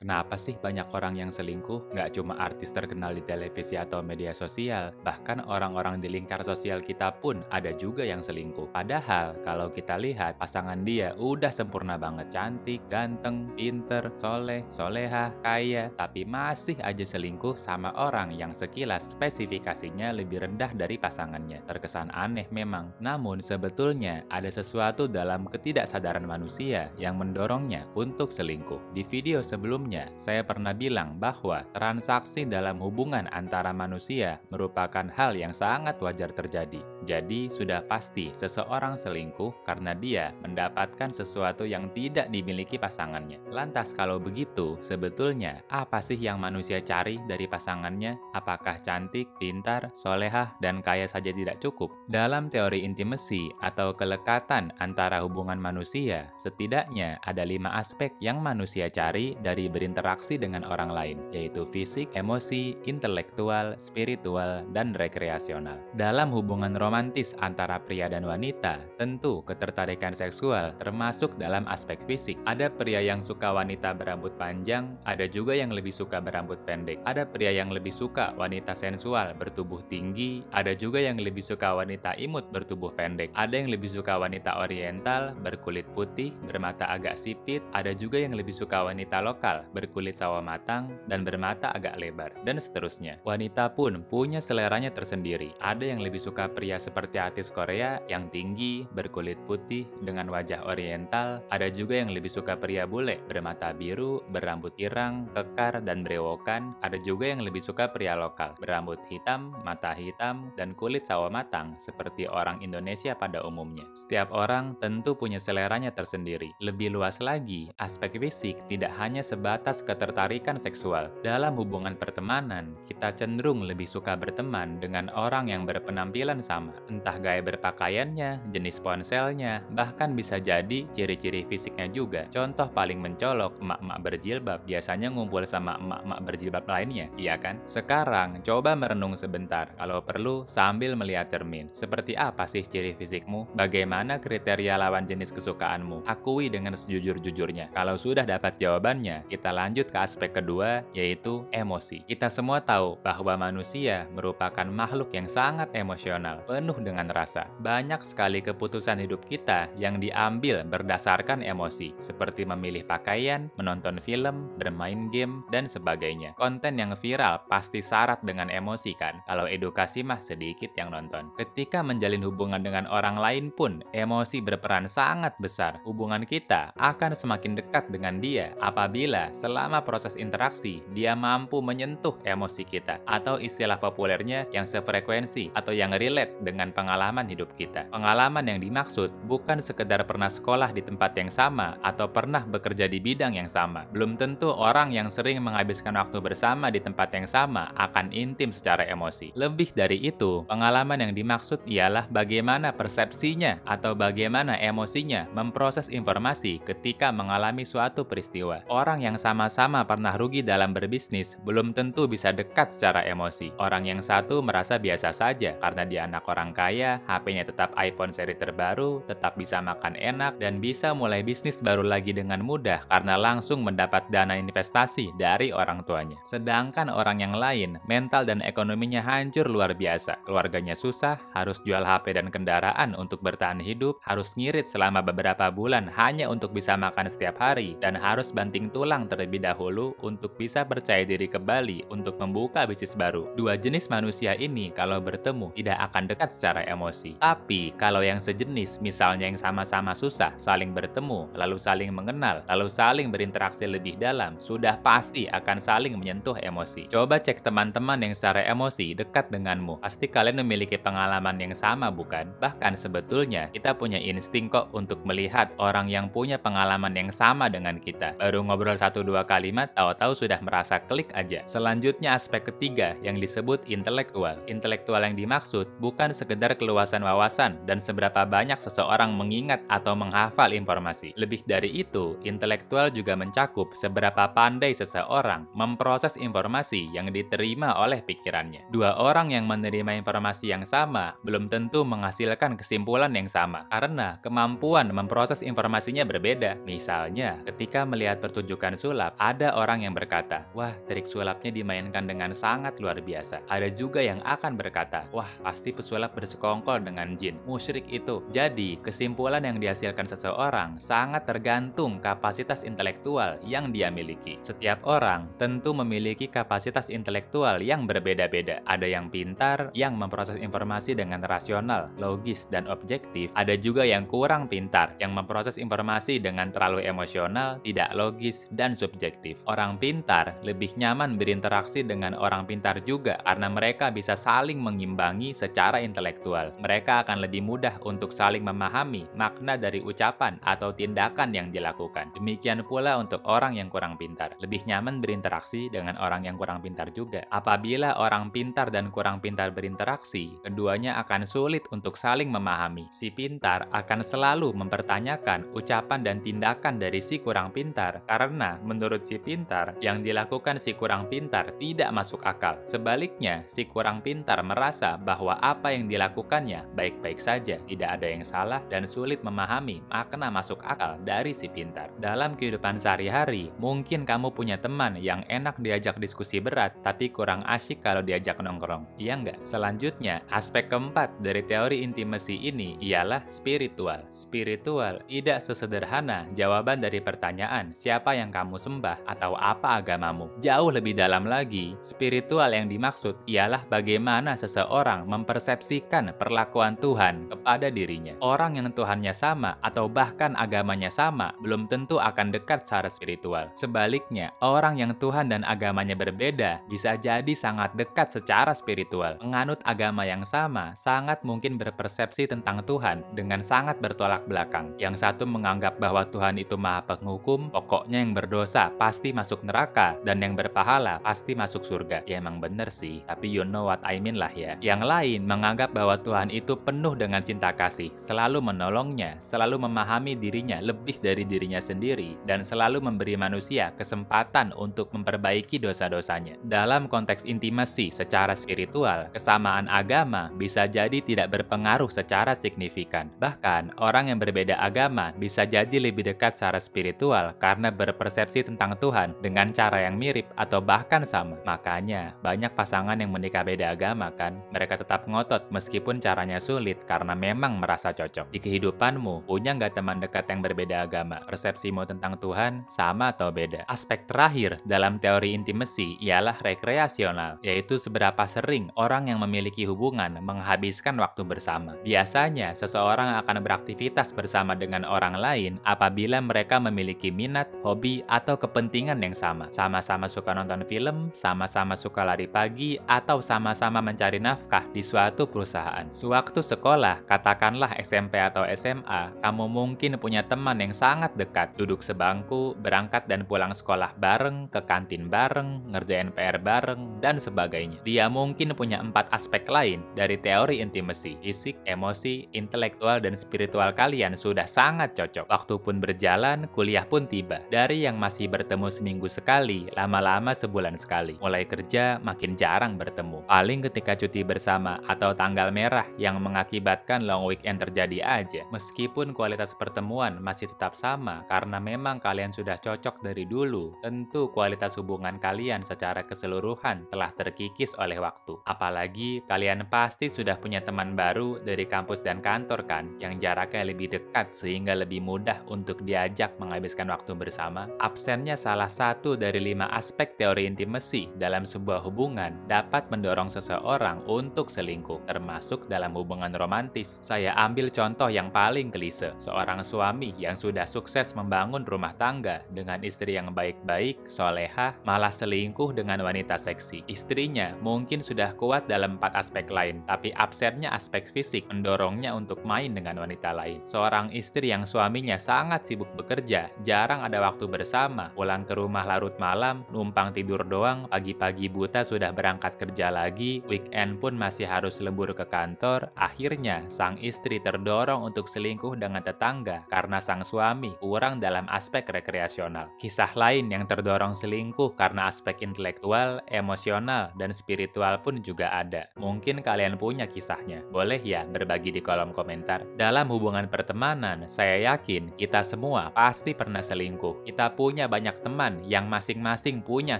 Kenapa sih banyak orang yang selingkuh? Nggak cuma artis terkenal di televisi atau media sosial, bahkan orang-orang di lingkar sosial kita pun ada juga yang selingkuh. Padahal kalau kita lihat pasangan dia udah sempurna banget, cantik, ganteng, pinter, soleh, soleha, kaya, tapi masih aja selingkuh sama orang yang sekilas spesifikasinya lebih rendah dari pasangannya. Terkesan aneh memang, namun sebetulnya ada sesuatu dalam ketidaksadaran manusia yang mendorongnya untuk selingkuh. Di video sebelumnya, saya pernah bilang bahwa transaksi dalam hubungan antara manusia merupakan hal yang sangat wajar terjadi. Jadi, sudah pasti seseorang selingkuh karena dia mendapatkan sesuatu yang tidak dimiliki pasangannya. Lantas, kalau begitu, sebetulnya apa sih yang manusia cari dari pasangannya? Apakah cantik, pintar, solehah, dan kaya saja tidak cukup? Dalam teori intimasi atau kelekatan antara hubungan manusia, setidaknya ada 5 aspek yang manusia cari dari berinteraksi dengan orang lain, yaitu fisik, emosi, intelektual, spiritual, dan rekreasional. Dalam hubungan romantis antara pria dan wanita, tentu ketertarikan seksual termasuk dalam aspek fisik. Ada pria yang suka wanita berambut panjang, ada juga yang lebih suka berambut pendek. Ada pria yang lebih suka wanita sensual bertubuh tinggi, ada juga yang lebih suka wanita imut bertubuh pendek. Ada yang lebih suka wanita oriental berkulit putih, bermata agak sipit, ada juga yang lebih suka wanita lokal berkulit sawo matang dan bermata agak lebar, dan seterusnya. Wanita pun punya seleranya tersendiri. Ada yang lebih suka pria seperti artis Korea yang tinggi, berkulit putih, dengan wajah oriental. Ada juga yang lebih suka pria bule, bermata biru, berambut irang, kekar, dan brewokan. Ada juga yang lebih suka pria lokal, berambut hitam, mata hitam, dan kulit sawo matang, seperti orang Indonesia pada umumnya. Setiap orang tentu punya seleranya tersendiri. Lebih luas lagi, aspek fisik tidak hanya sebatas ketertarikan seksual. Dalam hubungan pertemanan, kita cenderung lebih suka berteman dengan orang yang berpenampilan sama. Entah gaya berpakaiannya, jenis ponselnya, bahkan bisa jadi ciri-ciri fisiknya juga. Contoh paling mencolok, emak-emak berjilbab biasanya ngumpul sama emak-emak berjilbab lainnya, iya kan? Sekarang, coba merenung sebentar, kalau perlu sambil melihat cermin. Seperti apa sih ciri fisikmu? Bagaimana kriteria lawan jenis kesukaanmu? Akui dengan sejujur-jujurnya. Kalau sudah dapat jawabannya, kita lanjut ke aspek kedua, yaitu emosi. Kita semua tahu bahwa manusia merupakan makhluk yang sangat emosional, penuh dengan rasa. Banyak sekali keputusan hidup kita yang diambil berdasarkan emosi, seperti memilih pakaian, menonton film, bermain game, dan sebagainya. Konten yang viral pasti syarat dengan emosi kan? Kalau edukasi mah sedikit yang nonton. Ketika menjalin hubungan dengan orang lain pun, emosi berperan sangat besar. Hubungan kita akan semakin dekat dengan dia apabila selama proses interaksi dia mampu menyentuh emosi kita, atau istilah populernya yang sefrekuensi atau yang relate dengan pengalaman hidup kita. Pengalaman yang dimaksud bukan sekedar pernah sekolah di tempat yang sama atau pernah bekerja di bidang yang sama. Belum tentu orang yang sering menghabiskan waktu bersama di tempat yang sama akan intim secara emosi. Lebih dari itu, pengalaman yang dimaksud ialah bagaimana persepsinya atau bagaimana emosinya memproses informasi ketika mengalami suatu peristiwa. Orang yang sama-sama pernah rugi dalam berbisnis belum tentu bisa dekat secara emosi. Orang yang satu merasa biasa saja karena dia anak orang kaya, HP-nya tetap iPhone seri terbaru, tetap bisa makan enak, dan bisa mulai bisnis baru lagi dengan mudah karena langsung mendapat dana investasi dari orang tuanya. Sedangkan orang yang lain, mental dan ekonominya hancur luar biasa. Keluarganya susah, harus jual HP dan kendaraan untuk bertahan hidup, harus ngirit selama beberapa bulan hanya untuk bisa makan setiap hari, dan harus banting tulang terlebih dahulu untuk bisa percaya diri kembali untuk membuka bisnis baru. Dua jenis manusia ini kalau bertemu tidak akan dekat secara emosi. Tapi kalau yang sejenis, misalnya yang sama-sama susah, saling bertemu, lalu saling mengenal, lalu saling berinteraksi lebih dalam, sudah pasti akan saling menyentuh emosi. Coba cek teman-teman yang secara emosi dekat denganmu. Pasti kalian memiliki pengalaman yang sama, bukan? Bahkan sebetulnya kita punya insting kok untuk melihat orang yang punya pengalaman yang sama dengan kita. Baru ngobrol 1-2 kalimat, tahu-tahu sudah merasa klik aja. Selanjutnya aspek ketiga yang disebut intelektual. Intelektual yang dimaksud bukan sekedar keluasan wawasan dan seberapa banyak seseorang mengingat atau menghafal informasi. Lebih dari itu, intelektual juga mencakup seberapa pandai seseorang memproses informasi yang diterima oleh pikirannya. Dua orang yang menerima informasi yang sama belum tentu menghasilkan kesimpulan yang sama, karena kemampuan memproses informasinya berbeda. Misalnya, ketika melihat pertunjukan sulap, ada orang yang berkata, "Wah, trik sulapnya dimainkan dengan sangat luar biasa." Ada juga yang akan berkata, "Wah, pasti pesulap bersekongkol dengan jin, musyrik itu." Jadi, kesimpulan yang dihasilkan seseorang sangat tergantung kapasitas intelektual yang dia miliki. Setiap orang tentu memiliki kapasitas intelektual yang berbeda-beda. Ada yang pintar, yang memproses informasi dengan rasional, logis, dan objektif. Ada juga yang kurang pintar, yang memproses informasi dengan terlalu emosional, tidak logis, dan subjektif. Orang pintar lebih nyaman berinteraksi dengan orang pintar juga karena mereka bisa saling mengimbangi secara intelektual. Mereka akan lebih mudah untuk saling memahami makna dari ucapan atau tindakan yang dilakukan. Demikian pula untuk orang yang kurang pintar, lebih nyaman berinteraksi dengan orang yang kurang pintar juga. Apabila orang pintar dan kurang pintar berinteraksi, keduanya akan sulit untuk saling memahami. Si pintar akan selalu mempertanyakan ucapan dan tindakan dari si kurang pintar karena menurut si pintar, yang dilakukan si kurang pintar tidak masuk akal. Sebaliknya, si kurang pintar merasa bahwa apa yang dilakukannya baik-baik saja, tidak ada yang salah, dan sulit memahami makna masuk akal dari si pintar. Dalam kehidupan sehari-hari, mungkin kamu punya teman yang enak diajak diskusi berat, tapi kurang asyik kalau diajak nongkrong. Iya nggak? Selanjutnya, aspek keempat dari teori intimasi ini ialah spiritual. Spiritual tidak sesederhana jawaban dari pertanyaan, siapa yang kamu sembah atau apa agamamu. Jauh lebih dalam lagi, spiritual yang dimaksud ialah bagaimana seseorang mempersepsikan perlakuan Tuhan kepada dirinya. Orang yang Tuhannya sama atau bahkan agamanya sama belum tentu akan dekat secara spiritual. Sebaliknya, orang yang Tuhan dan agamanya berbeda bisa jadi sangat dekat secara spiritual. Menganut agama yang sama sangat mungkin berpersepsi tentang Tuhan dengan sangat bertolak belakang. Yang satu menganggap bahwa Tuhan itu Maha Penghukum, pokoknya yang berdosa pasti masuk neraka dan yang berpahala pasti masuk surga. Ya emang bener sih, tapi you know what I mean lah ya. Yang lain menganggap bahwa Tuhan itu penuh dengan cinta kasih, selalu menolongnya, selalu memahami dirinya lebih dari dirinya sendiri, dan selalu memberi manusia kesempatan untuk memperbaiki dosa-dosanya. Dalam konteks intimasi secara spiritual, kesamaan agama bisa jadi tidak berpengaruh secara signifikan. Bahkan, orang yang berbeda agama bisa jadi lebih dekat secara spiritual karena berpersepsi tentang Tuhan dengan cara yang mirip atau bahkan sama. Makanya, banyak pasangan yang menikah beda agama kan, mereka tetap ngotot meskipun caranya sulit karena memang merasa cocok. Di kehidupanmu, punya nggak teman dekat yang berbeda agama? Persepsimu tentang Tuhan sama atau beda? Aspek terakhir dalam teori intimasi ialah rekreasional, yaitu seberapa sering orang yang memiliki hubungan menghabiskan waktu bersama. Biasanya, seseorang akan beraktivitas bersama dengan orang lain apabila mereka memiliki minat, hobi, atau kepentingan yang sama. Sama-sama suka nonton film, sama-sama suka lari pagi, atau sama-sama mencari nafkah di suatu perusahaan. Sewaktu sekolah, katakanlah SMP atau SMA, kamu mungkin punya teman yang sangat dekat, duduk sebangku, berangkat dan pulang sekolah bareng, ke kantin bareng, ngerjain PR bareng, dan sebagainya. Dia mungkin punya 4 aspek lain dari teori intimasi, fisik, emosi, intelektual, dan spiritual kalian sudah sangat cocok. Waktu pun berjalan, kuliah pun tiba. Dari yang masih bertemu seminggu sekali, lama-lama sebulan sekali. Mulai kerja, makin jarang bertemu. Paling ketika cuti bersama atau tanggal merah yang mengakibatkan long weekend terjadi aja. Meskipun kualitas pertemuan masih tetap sama, karena memang kalian sudah cocok dari dulu, tentu kualitas hubungan kalian secara keseluruhan telah terkikis oleh waktu. Apalagi, kalian pasti sudah punya teman baru dari kampus dan kantor kan, yang jaraknya lebih dekat sehingga lebih mudah untuk diajak menghabiskan waktu bersama. Absennya salah satu dari 5 aspek teori intimasi dalam sebuah hubungan dapat mendorong seseorang untuk selingkuh, termasuk dalam hubungan romantis. Saya ambil contoh yang paling klise, seorang suami yang sudah sukses membangun rumah tangga dengan istri yang baik-baik, solehah, malah selingkuh dengan wanita seksi. Istrinya mungkin sudah kuat dalam 4 aspek lain, tapi absennya aspek fisik mendorongnya untuk main dengan wanita lain. Seorang istri yang suaminya sangat sibuk bekerja, jarang ada waktu bersama, pulang ke rumah larut malam, numpang tidur doang, pagi-pagi buta sudah berangkat kerja lagi, weekend pun masih harus lembur libur ke kantor, akhirnya sang istri terdorong untuk selingkuh dengan tetangga karena sang suami kurang dalam aspek rekreasional. Kisah lain yang terdorong selingkuh karena aspek intelektual, emosional, dan spiritual pun juga ada. Mungkin kalian punya kisahnya. Boleh ya berbagi di kolom komentar. Dalam hubungan pertemanan, saya yakin kita semua pasti pernah selingkuh. Kita punya banyak teman yang masing-masing punya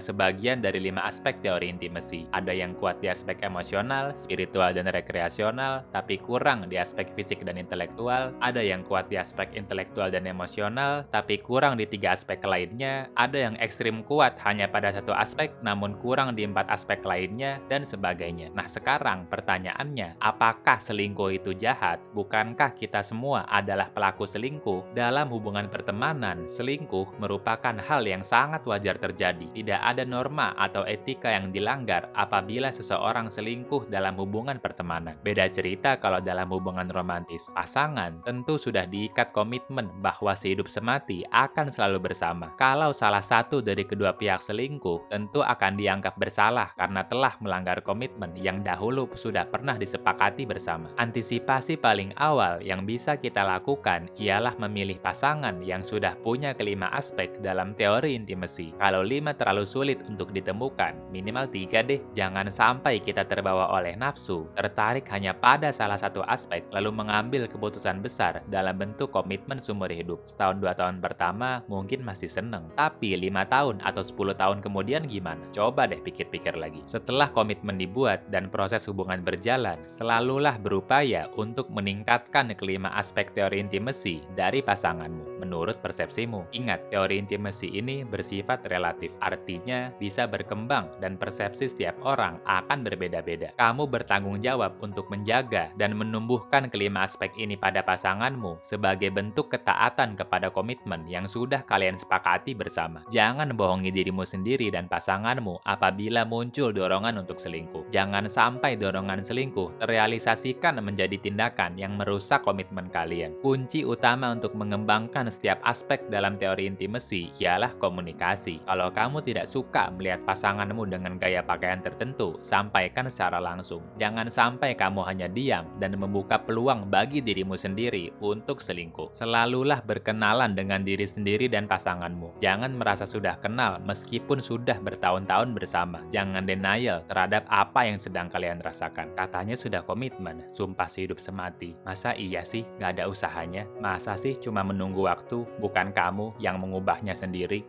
sebagian dari 5 aspek teori intimasi. Ada yang kuat di aspek emosional, spiritual, dan rekreasional, tapi kurang di aspek fisik dan intelektual. Ada yang kuat di aspek intelektual dan emosional, tapi kurang di 3 aspek lainnya. Ada yang ekstrim kuat hanya pada satu aspek, namun kurang di 4 aspek lainnya, dan sebagainya. Nah, sekarang pertanyaannya, apakah selingkuh itu jahat? Bukankah kita semua adalah pelaku selingkuh? Dalam hubungan pertemanan, selingkuh merupakan hal yang sangat wajar terjadi. Tidak ada norma atau etika yang dilanggar apabila seseorang selingkuh dalam hubungan pertemanan. Beda cerita kalau dalam hubungan romantis. Pasangan tentu sudah diikat komitmen bahwa sehidup semati akan selalu bersama. Kalau salah satu dari kedua pihak selingkuh, tentu akan dianggap bersalah karena telah melanggar komitmen yang dahulu sudah pernah disepakati bersama. Antisipasi paling awal yang bisa kita lakukan ialah memilih pasangan yang sudah punya kelima aspek dalam teori intimasi. Kalau 5 terlalu sulit untuk ditemukan, minimal 3 deh. Jangan sampai kita terbawa oleh nafsu, tertarik hanya pada salah satu aspek, lalu mengambil keputusan besar dalam bentuk komitmen seumur hidup. Setahun 2 tahun pertama mungkin masih seneng, tapi 5 tahun atau 10 tahun kemudian gimana? Coba deh pikir-pikir lagi. Setelah komitmen dibuat dan proses hubungan berjalan, selalulah berupaya untuk meningkatkan kelima aspek teori intimasi dari pasanganmu menurut persepsimu. Ingat, teori intimasi ini bersifat relatif, artinya bisa berkembang dan persepsi setiap orang akan berbeda-beda. Kamu bertanggung jawab untuk menjaga dan menumbuhkan kelima aspek ini pada pasanganmu sebagai bentuk ketaatan kepada komitmen yang sudah kalian sepakati bersama. Jangan bohongi dirimu sendiri dan pasanganmu apabila muncul dorongan untuk selingkuh. Jangan sampai dorongan selingkuh terrealisasikan menjadi tindakan yang merusak komitmen kalian. Kunci utama untuk mengembangkan setiap aspek dalam teori intimasi ialah komunikasi. Kalau kamu tidak suka melihat pasanganmu dengan gaya pakaian tertentu, sampaikan secara langsung. Jangan sampai kamu hanya diam dan membuka peluang bagi dirimu sendiri untuk selingkuh. Selalulah berkenalan dengan diri sendiri dan pasanganmu. Jangan merasa sudah kenal meskipun sudah bertahun-tahun bersama. Jangan denial terhadap apa yang sedang kalian rasakan. Katanya sudah komitmen, sumpah sehidup semati. Masa iya sih nggak ada usahanya? Masa sih cuma menunggu waktu, bukan kamu yang mengubahnya sendiri?